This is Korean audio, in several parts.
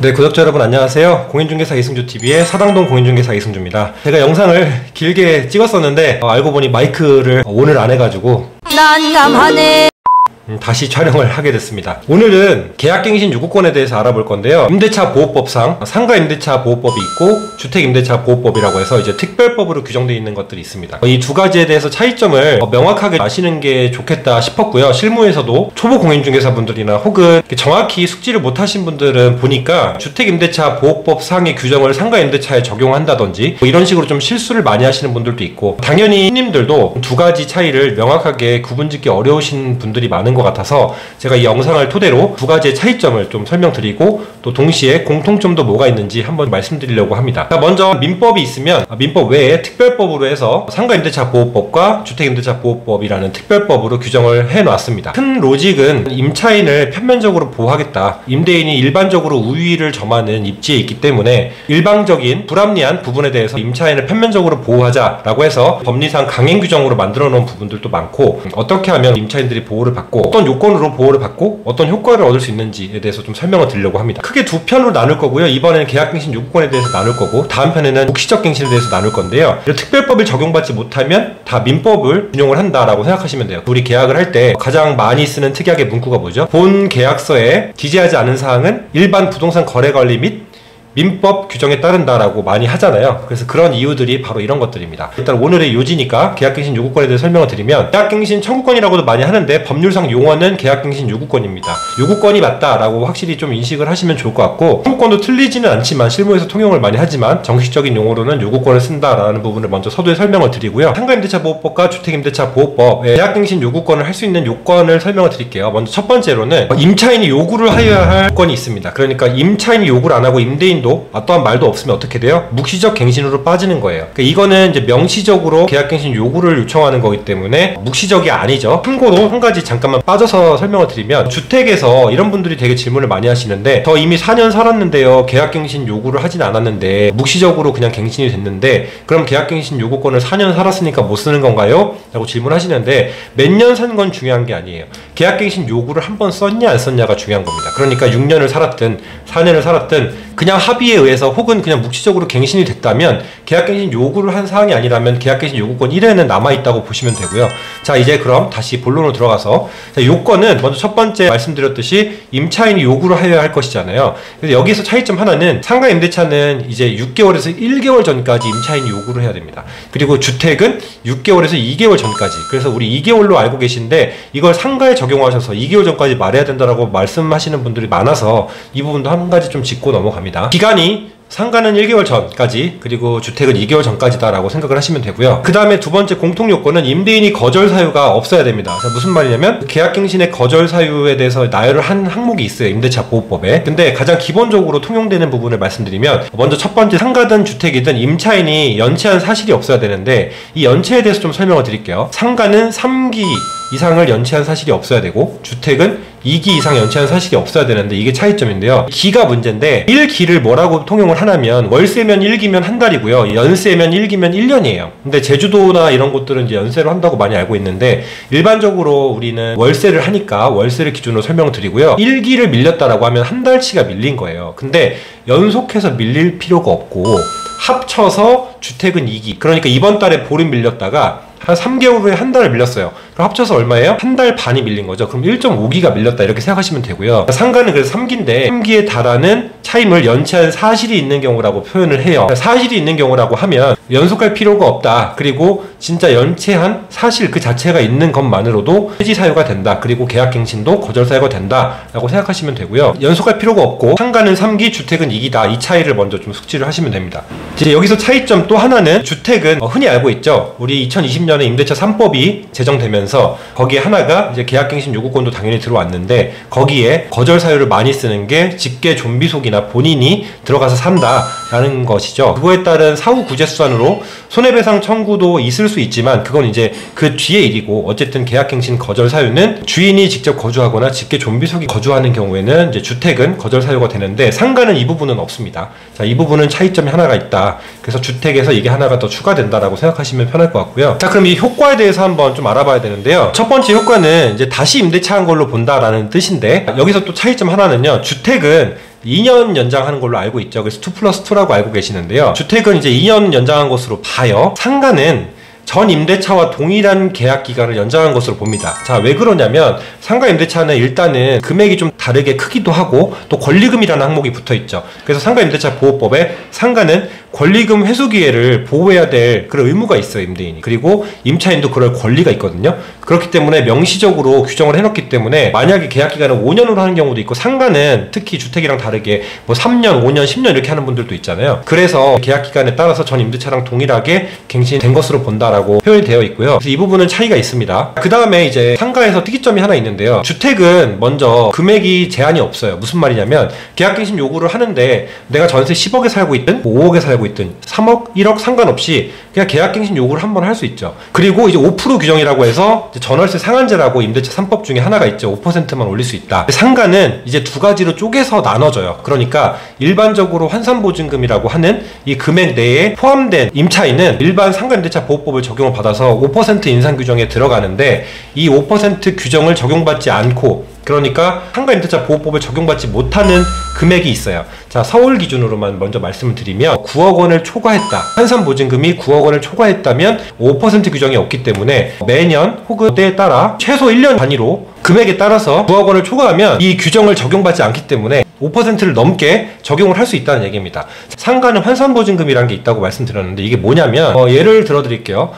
네, 구독자 여러분 안녕하세요. 공인중개사 이승주TV의 사당동 공인중개사 이승주입니다. 제가 영상을 길게 찍었었는데 알고 보니 마이크를 오늘 안 해가지고 난감하네. 다시 촬영을 하게 됐습니다. 오늘은 계약갱신 요구권에 대해서 알아볼 건데요. 임대차 보호법상 상가 임대차 보호법이 있고 주택 임대차 보호법이라고 해서 이제 특별법으로 규정되어 있는 것들이 있습니다. 이 두 가지에 대해서 차이점을 명확하게 아시는 게 좋겠다 싶었고요. 실무에서도 초보 공인중개사분들이나 혹은 정확히 숙지를 못하신 분들은 보니까 주택 임대차 보호법 상의 규정을 상가 임대차에 적용한다든지 이런 식으로 좀 실수를 많이 하시는 분들도 있고, 당연히 손님들도 두 가지 차이를 명확하게 구분짓기 어려우신 분들이 많은 것 같아서 제가 이 영상을 토대로 두 가지의 차이점을 좀 설명드리고 또 동시에 공통점도 뭐가 있는지 한번 말씀드리려고 합니다. 자, 먼저 민법이 있으면 민법 외에 특별법으로 해서 상가임대차 보호법과 주택임대차 보호법이라는 특별법으로 규정을 해놨습니다. 큰 로직은 임차인을 편면적으로 보호하겠다, 임대인이 일반적으로 우위를 점하는 입지에 있기 때문에 일방적인 불합리한 부분에 대해서 임차인을 편면적으로 보호하자라고 해서 법리상 강행 규정으로 만들어 놓은 부분들도 많고, 어떻게 하면 임차인들이 보호를 받고 어떤 요건으로 보호를 받고 어떤 효과를 얻을 수 있는지에 대해서 좀 설명을 드리려고 합니다. 크게 두 편으로 나눌 거고요. 이번에는 계약갱신 요구권에 대해서 나눌 거고, 다음 편에는 묵시적 갱신에 대해서 나눌 건데요. 특별법을 적용받지 못하면 다 민법을 준용을 한다라고 생각하시면 돼요. 우리 계약을 할 때 가장 많이 쓰는 특약의 문구가 뭐죠? 본 계약서에 기재하지 않은 사항은 일반 부동산 거래 관리 및 민법 규정에 따른다라고 많이 하잖아요. 그래서 그런 이유들이 바로 이런 것들입니다. 일단 오늘의 요지니까 계약갱신 요구권에 대해 설명을 드리면, 계약갱신 청구권이라고도 많이 하는데 법률상 용어는 계약갱신 요구권입니다. 요구권이 맞다라고 확실히 좀 인식을 하시면 좋을 것 같고, 청구권도 틀리지는 않지만 실무에서 통용을 많이 하지만 정식적인 용어로는 요구권을 쓴다라는 부분을 먼저 서두에 설명을 드리고요. 상가임대차 보호법과 주택임대차 보호법에 계약갱신 요구권을 할 수 있는 요건을 설명을 드릴게요. 먼저 첫 번째로는 임차인이 요구를 하여야 할 요건이 있습니다. 그러니까 임차인이 요구를 안 하고 임대인도 또한 말도 없으면 어떻게 돼요? 묵시적 갱신으로 빠지는 거예요. 그러니까 이거는 이제 명시적으로 계약갱신 요구를 요청하는 거기 때문에 묵시적이 아니죠. 참고로 한 가지 잠깐만 빠져서 설명을 드리면, 주택에서 이런 분들이 되게 질문을 많이 하시는데, 저 이미 4년 살았는데요, 계약갱신 요구를 하진 않았는데 묵시적으로 그냥 갱신이 됐는데 그럼 계약갱신 요구권을 4년 살았으니까 못 쓰는 건가요? 라고 질문하시는데, 몇 년 산 건 중요한 게 아니에요. 계약갱신 요구를 한 번 썼냐 안 썼냐가 중요한 겁니다. 그러니까 6년을 살았든 4년을 살았든 그냥 합의에 의해서 혹은 그냥 묵시적으로 갱신이 됐다면 계약갱신 요구를 한 사항이 아니라면 계약갱신 요구권 1회는 남아있다고 보시면 되고요. 자, 이제 그럼 다시 본론으로 들어가서, 자, 요건은 먼저 첫 번째 말씀드렸듯이 임차인이 요구를 하여야 할 것이잖아요. 그래서 여기서 차이점 하나는, 상가 임대차는 이제 6개월에서 1개월 전까지 임차인이 요구를 해야 됩니다. 그리고 주택은 6개월에서 2개월 전까지. 그래서 우리 2개월로 알고 계신데 이걸 상가에 적용하셔서 2개월 전까지 말해야 된다라고 말씀하시는 분들이 많아서 이 부분도 한 가지 좀 짚고 넘어갑니다. 기간이 상가는 1개월 전까지, 그리고 주택은 2개월 전까지다 라고 생각을 하시면 되고요. 그 다음에 두 번째 공통 요건은 임대인이 거절 사유가 없어야 됩니다. 자, 무슨 말이냐면, 계약갱신의 거절 사유에 대해서 나열을 한 항목이 있어요, 임대차 보호법에. 근데 가장 기본적으로 통용되는 부분을 말씀드리면, 먼저 첫 번째, 상가든 주택이든 임차인이 연체한 사실이 없어야 되는데, 이 연체에 대해서 좀 설명을 드릴게요. 상가는 3기 이상을 연체한 사실이 없어야 되고, 주택은 2기 이상 연체한 사실이 없어야 되는데, 이게 차이점인데요. 기가 문제인데, 1기를 뭐라고 통용을 하냐면, 월세면 1기면 한 달이고요, 연세면 1기면 1년이에요. 근데 제주도나 이런 곳들은 이제 연세로 한다고 많이 알고 있는데, 일반적으로 우리는 월세를 하니까 월세를 기준으로 설명드리고요. 1기를 밀렸다라고 하면 한 달치가 밀린 거예요. 근데 연속해서 밀릴 필요가 없고, 합쳐서 주택은 2기, 그러니까 이번 달에 보름 밀렸다가 한 3개월 후에 한 달을 밀렸어요. 그럼 합쳐서 얼마예요? 한 달 반이 밀린 거죠. 그럼 1.5기가 밀렸다, 이렇게 생각하시면 되고요. 상가는 그래서 3기인데 3기에 달하는 차임을 연체한 사실이 있는 경우라고 표현을 해요. 사실이 있는 경우라고 하면 연속할 필요가 없다, 그리고 진짜 연체한 사실 그 자체가 있는 것만으로도 해지 사유가 된다, 그리고 계약갱신도 거절 사유가 된다 라고 생각하시면 되고요. 연속할 필요가 없고 상가는 3기, 주택은 2기다, 이 차이를 먼저 좀 숙지를 하시면 됩니다. 이제 여기서 차이점 또 하나는, 주택은 흔히 알고 있죠. 우리 2020년에 임대차 3법이 제정되면서 거기에 하나가 이제 계약갱신 요구권도 당연히 들어왔는데, 거기에 거절 사유를 많이 쓰는 게 직계 좀비속이나 본인이 들어가서 산다라는 것이죠. 그거에 따른 사후 구제수단으로 손해배상 청구도 있을 수 있지만 그건 이제 그 뒤의 일이고, 어쨌든 계약갱신 거절 사유는 주인이 직접 거주하거나 직계 좀비속이 거주하는 경우에는 이제 주택은 거절 사유가 되는데, 상가는 이 부분은 없습니다. 자, 이 부분은 차이점이 하나가 있다. 그래서 주택에서 이게 하나가 더 추가된다라고 생각하시면 편할 것 같고요. 자, 그럼 이 효과에 대해서 한번 좀 알아봐야 되는데요. 첫 번째 효과는 이제 다시 임대차한 걸로 본다라는 뜻인데, 여기서 또 차이점 하나는요, 주택은 2년 연장하는 걸로 알고 있죠. 그래서 2+2라고 알고 계시는데요. 주택은 이제 2년 연장한 것으로 봐요. 상가는 전 임대차와 동일한 계약 기간을 연장한 것으로 봅니다. 자, 왜 그러냐면 상가 임대차는 일단은 금액이 좀 다르게 크기도 하고 또 권리금이라는 항목이 붙어 있죠. 그래서 상가 임대차 보호법에 상가는 권리금 회수 기회를 보호해야 될 그런 의무가 있어요, 임대인이. 그리고 임차인도 그럴 권리가 있거든요. 그렇기 때문에 명시적으로 규정을 해놓기 때문에 만약에 계약 기간을 5년으로 하는 경우도 있고, 상가는 특히 주택이랑 다르게 뭐 3년, 5년, 10년 이렇게 하는 분들도 있잖아요. 그래서 계약 기간에 따라서 전 임대차랑 동일하게 갱신된 것으로 본다라고 표현이 되어 있고요. 그래서 이 부분은 차이가 있습니다. 그 다음에 이제 상가에서 특이점이 하나 있는데요. 주택은 먼저 금액이 제한이 없어요. 무슨 말이냐면 계약갱신 요구를 하는데 내가 전세 10억에 살고 있든 5억에 살고 있든 3억, 1억 상관없이 그냥 계약갱신 요구를 한번 할 수 있죠. 그리고 이제 5% 규정이라고 해서 전월세 상한제라고 임대차 3법 중에 하나가 있죠. 5%만 올릴 수 있다. 상가는 이제 두 가지로 쪼개서 나눠져요. 그러니까 일반적으로 환산보증금이라고 하는 이 금액 내에 포함된 임차인은 일반 상가임대차 보호법을 적용을 받아서 5% 인상 규정에 들어가는데, 이 5% 규정을 적용받지 않고, 그러니까 상가임대차 보호법을 적용받지 못하는 금액이 있어요. 자, 서울 기준으로만 먼저 말씀을 드리면 9억 원을 초과했다. 환산보증금이 9억 원을 초과했다면 5% 규정이 없기 때문에 매년 혹은 때에 따라 최소 1년 단위로 금액에 따라서 9억 원을 초과하면 이 규정을 적용받지 않기 때문에 5%를 넘게 적용을 할 수 있다는 얘기입니다. 상가는 환산보증금이라는 게 있다고 말씀드렸는데 이게 뭐냐면 예를 들어 드릴게요.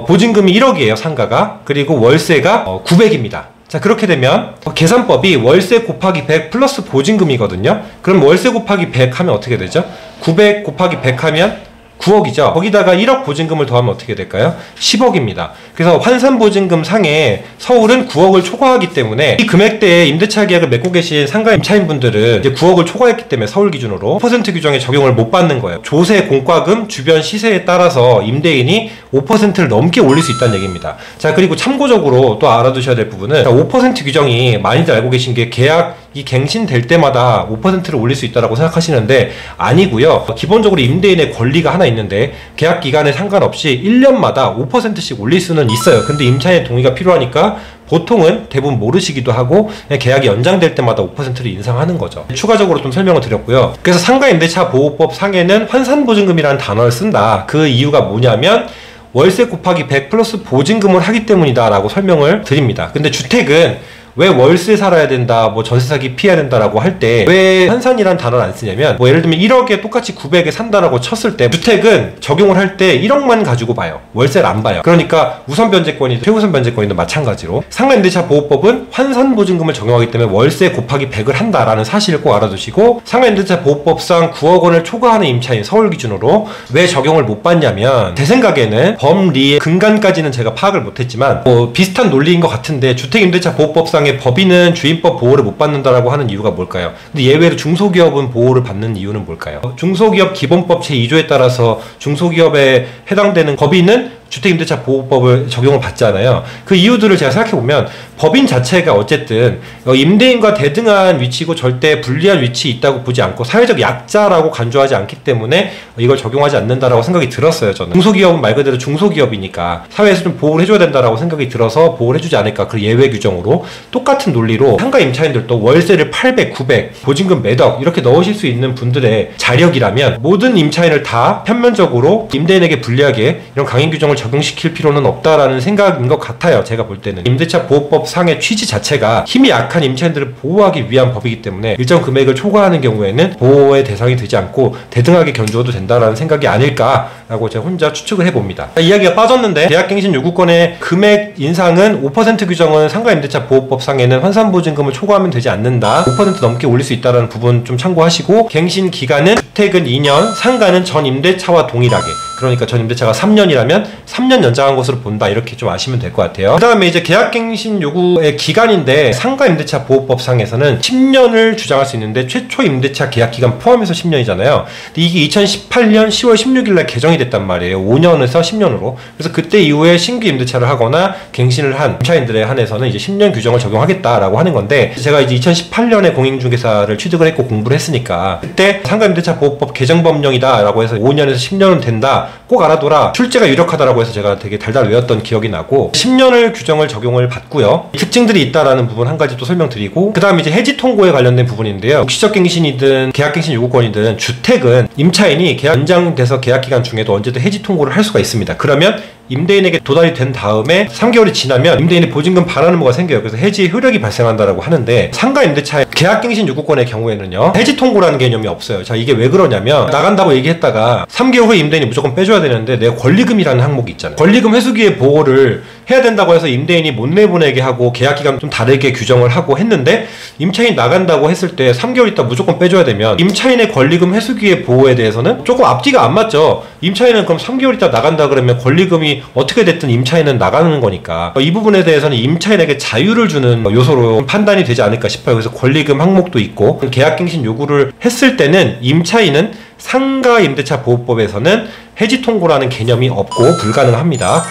보증금이 1억이에요, 상가가. 그리고 월세가 900입니다. 자, 그렇게 되면 계산법이 월세 곱하기 100 플러스 보증금이거든요. 그럼 월세 곱하기 100 하면 어떻게 되죠? 900 곱하기 100 하면 9억이죠. 거기다가 1억 보증금을 더하면 어떻게 될까요? 10억입니다. 그래서 환산보증금 상에 서울은 9억을 초과하기 때문에 이 금액대에 임대차 계약을 맺고 계신 상가 임차인분들은 이제 9억을 초과했기 때문에 서울 기준으로 5% 규정에 적용을 못 받는 거예요. 조세, 공과금, 주변 시세에 따라서 임대인이 5%를 넘게 올릴 수 있다는 얘기입니다. 자, 그리고 참고적으로 또 알아두셔야 될 부분은 5% 규정이 많이들 알고 계신 게 계약이 갱신될 때마다 5%를 올릴 수 있다고 생각하시는데 아니고요. 기본적으로 임대인의 권리가 하나 있는데 계약 기간에 상관없이 1년마다 5%씩 올릴 수는 있어요. 근데 임차인의 동의가 필요하니까 보통은 대부분 모르시기도 하고 그냥 계약이 연장될 때마다 5%를 인상하는 거죠. 추가적으로 좀 설명을 드렸고요. 그래서 상가임대차 보호법 상에는 환산보증금이라는 단어를 쓴다. 그 이유가 뭐냐면 월세 곱하기 100 플러스 보증금을 하기 때문이다 라고 설명을 드립니다. 근데 주택은 왜 월세 살아야 된다, 뭐 전세 사기 피해야 된다라고 할 때 왜 환산이란 단어를 안 쓰냐면 뭐 예를 들면 1억에 똑같이 900에 산다라고 쳤을 때 주택은 적용을 할 때 1억만 가지고 봐요. 월세를 안 봐요. 그러니까 우선 변제권이든 최우선 변제권이든 마찬가지로 상가임대차 보호법은 환산보증금을 적용하기 때문에 월세 곱하기 100을 한다라는 사실을 꼭 알아두시고, 상가임대차 보호법상 9억 원을 초과하는 임차인 서울 기준으로 왜 적용을 못 받냐면 제 생각에는 법리의 근간까지는 제가 파악을 못했지만 뭐 비슷한 논리인 것 같은데 주택임대차 보호법상 법인은 주인법 보호를 못 받는다라고 하는 이유가 뭘까요? 근데 예외로 중소기업은 보호를 받는 이유는 뭘까요? 중소기업 기본법 제2조에 따라서 중소기업에 해당되는 법인은 주택임대차 보호법을 적용을 받잖아요. 그 이유들을 제가 생각해보면 법인 자체가 어쨌든 임대인과 대등한 위치고 절대 불리한 위치에 있다고 보지 않고 사회적 약자라고 간주하지 않기 때문에 이걸 적용하지 않는다라고 생각이 들었어요. 저는 중소기업은 말 그대로 중소기업이니까 사회에서 좀 보호를 해줘야 된다라고 생각이 들어서 보호를 해주지 않을까. 그 예외 규정으로 똑같은 논리로 상가 임차인들도 월세를 800, 900 보증금 매덕 이렇게 넣으실 수 있는 분들의 자력이라면 모든 임차인을 다 편면적으로 임대인에게 불리하게 이런 강행 규정을 적용시킬 필요는 없다라는 생각인 것 같아요. 제가 볼 때는 임대차 보호법 상의 취지 자체가 힘이 약한 임차인들을 보호하기 위한 법이기 때문에 일정 금액을 초과하는 경우에는 보호의 대상이 되지 않고 대등하게 견주어도 된다라는 생각이 아닐까라고 제가 혼자 추측을 해봅니다. 이야기가 빠졌는데 계약갱신 요구권의 금액 인상은 5% 규정은 상가임대차 보호법 상에는 환산보증금을 초과하면 되지 않는다. 5% 넘게 올릴 수 있다는 부분 좀 참고하시고, 갱신 기간은 주택은 2년, 상가는 전 임대차와 동일하게, 그러니까 전 임대차가 3년이라면 3년 연장한 것으로 본다. 이렇게 좀 아시면 될 것 같아요. 그 다음에 이제 계약갱신 요구의 기간인데 상가임대차 보호법상에서는 10년을 주장할 수 있는데 최초 임대차 계약기간 포함해서 10년이잖아요. 근데 이게 2018년 10월 16일날 개정이 됐단 말이에요. 5년에서 10년으로. 그래서 그때 이후에 신규 임대차를 하거나 갱신을 한 임차인들에 한해서는 이제 10년 규정을 적용하겠다라고 하는 건데, 제가 이제 2018년에 공인중개사를 취득을 했고 공부를 했으니까 그때 상가임대차 보호법 개정법령이다 라고 해서 5년에서 10년은 된다 꼭 알아둬라. 출제가 유력하다라고 해서 제가 되게 달달 외웠던 기억이 나고 10년을 규정을 적용을 받고요. 특징들이 있다라는 부분 한 가지 또 설명드리고 그 다음 이제 해지 통고에 관련된 부분인데요. 묵시적 갱신이든 계약갱신 요구권이든 주택은 임차인이 계약 연장돼서 계약기간 중에도 언제든 해지 통고를 할 수가 있습니다. 그러면 임대인에게 도달이 된 다음에 3개월이 지나면 임대인이 보증금 반환 의무가 생겨요. 그래서 해지 효력이 발생한다라고 하는데 상가 임대차의 계약갱신 요구권의 경우에는요 해지 통고라는 개념이 없어요. 자, 이게 왜 그러냐면 나간다고 얘기했다가 3개월 후에 임대인이 무조건 빼줘야 되는데 내가 권리금이라는 항목이 있잖아요. 권리금 회수기의 보호를 해야 된다고 해서 임대인이 못 내보내게 하고 계약기간 좀 다르게 규정을 하고 했는데 임차인 나간다고 했을 때 3개월 있다 무조건 빼줘야 되면 임차인의 권리금 회수기의 보호에 대해서는 조금 앞뒤가 안 맞죠. 임차인은 그럼 3개월 있다 나간다 그러면 권리금이 어떻게 됐든 임차인은 나가는 거니까 이 부분에 대해서는 임차인에게 자유를 주는 요소로 판단이 되지 않을까 싶어요. 그래서 권리금 항목도 있고 계약갱신 요구를 했을 때는 임차인은 상가임대차 보호법에서는 해지 통고라는 개념이 없고 불가능합니다.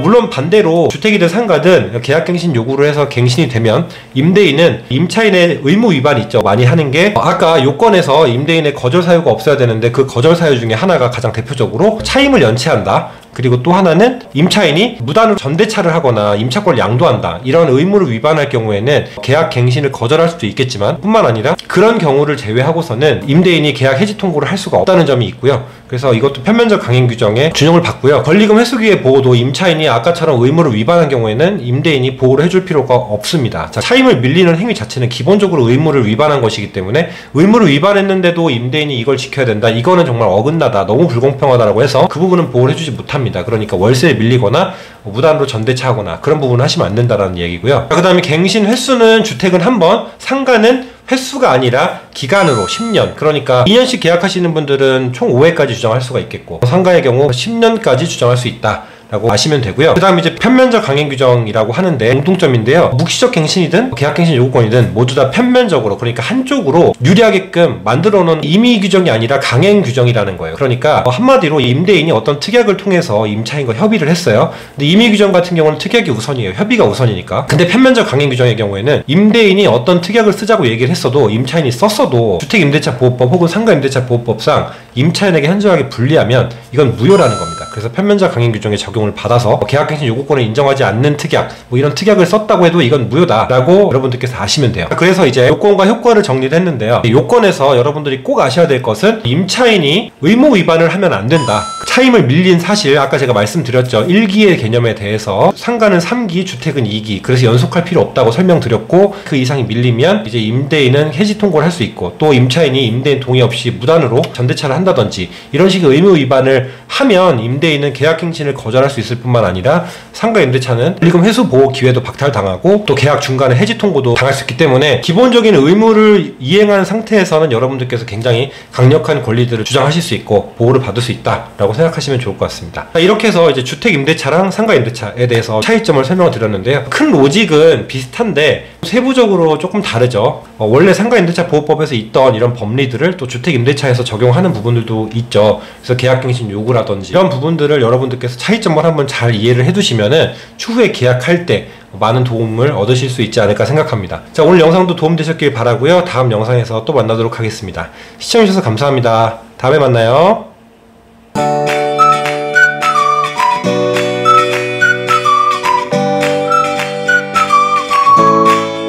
물론 반대로 주택이든 상가든 계약갱신 요구를 해서 갱신이 되면 임대인은 임차인의 의무 위반이 있죠. 많이 하는 게 아까 요건에서 임대인의 거절 사유가 없어야 되는데 그 거절 사유 중에 하나가 가장 대표적으로 차임을 연체한다. 그리고 또 하나는 임차인이 무단으로 전대차를 하거나 임차권을 양도한다. 이런 의무를 위반할 경우에는 계약 갱신을 거절할 수도 있겠지만 뿐만 아니라 그런 경우를 제외하고서는 임대인이 계약 해지 통고를 할 수가 없다는 점이 있고요. 그래서 이것도 편면적 강행 규정에 준용을 받고요. 권리금 회수기의 보호도 임차인이 아까처럼 의무를 위반한 경우에는 임대인이 보호를 해줄 필요가 없습니다. 자, 차임을 밀리는 행위 자체는 기본적으로 의무를 위반한 것이기 때문에 의무를 위반했는데도 임대인이 이걸 지켜야 된다. 이거는 정말 어긋나다. 너무 불공평하다라고 해서 그 부분은 보호를 해주지 못합니다. 그러니까 월세에 밀리거나 무단으로 전대차하거나 그런 부분을 하시면 안 된다는 얘기고요. 그 다음에 갱신 횟수는 주택은 한 번, 상가는 횟수가 아니라 기간으로 10년. 그러니까 2년씩 계약하시는 분들은 총 5회까지 주장할 수가 있겠고 상가의 경우 10년까지 주장할 수 있다. 라고 아시면 되고요. 그 다음 이제 편면적 강행 규정이라고 하는데 공통점인데요. 묵시적 갱신이든 계약갱신 요구권이든 모두 다 편면적으로 그러니까 한쪽으로 유리하게끔 만들어 놓은 임의 규정이 아니라 강행 규정이라는 거예요. 그러니까 한마디로 임대인이 어떤 특약을 통해서 임차인과 협의를 했어요. 근데 임의 규정 같은 경우는 특약이 우선이에요. 협의가 우선이니까. 근데 편면적 강행 규정의 경우에는 임대인이 어떤 특약을 쓰자고 얘기를 했어도 임차인이 썼어도 주택임대차 보호법 혹은 상가임대차 보호법상 임차인에게 현저하게 불리하면 이건 무효라는 겁니다. 그래서 편면적 강행 규정에 적용을 받아서 계약갱신 요구권을 인정하지 않는 특약 뭐 이런 특약을 썼다고 해도 이건 무효다라고 여러분들께서 아시면 돼요. 그래서 이제 요건과 효과를 정리를 했는데요. 요건에서 여러분들이 꼭 아셔야 될 것은 임차인이 의무 위반을 하면 안 된다. 차임을 밀린 사실 아까 제가 말씀드렸죠. 1기의 개념에 대해서 상가는 3기, 주택은 2기. 그래서 연속할 필요 없다고 설명드렸고 그 이상이 밀리면 이제 임대인은 해지 통고를 할 수 있고 또 임차인이 임대인 동의 없이 무단으로 전대차를 한다든지 이런 식의 의무 위반을 하면 임대인은 계약갱신을 거절할 수 있을 뿐만 아니라 상가 임대차는 권리금 회수 보호 기회도 박탈당하고 또 계약 중간에 해지 통고도 당할 수 있기 때문에 기본적인 의무를 이행한 상태에서는 여러분들께서 굉장히 강력한 권리들을 주장하실 수 있고 보호를 받을 수 있다라고 생각하시면 좋을 것 같습니다. 이렇게 해서 이제 주택 임대차랑 상가 임대차에 대해서 차이점을 설명을 드렸는데요. 큰 로직은 비슷한데 세부적으로 조금 다르죠. 원래 상가 임대차 보호법에서 있던 이런 법리들을 또 주택 임대차에서 적용하는 부분들도 있죠. 그래서 계약갱신 요구라든지 이런 부분들을 여러분들께서 차이점을 한번 잘 이해를 해두시면은 추후에 계약할 때 많은 도움을 얻으실 수 있지 않을까 생각합니다. 자, 오늘 영상도 도움되셨길 바라고요. 다음 영상에서 또 만나도록 하겠습니다. 시청해주셔서 감사합니다. 다음에 만나요.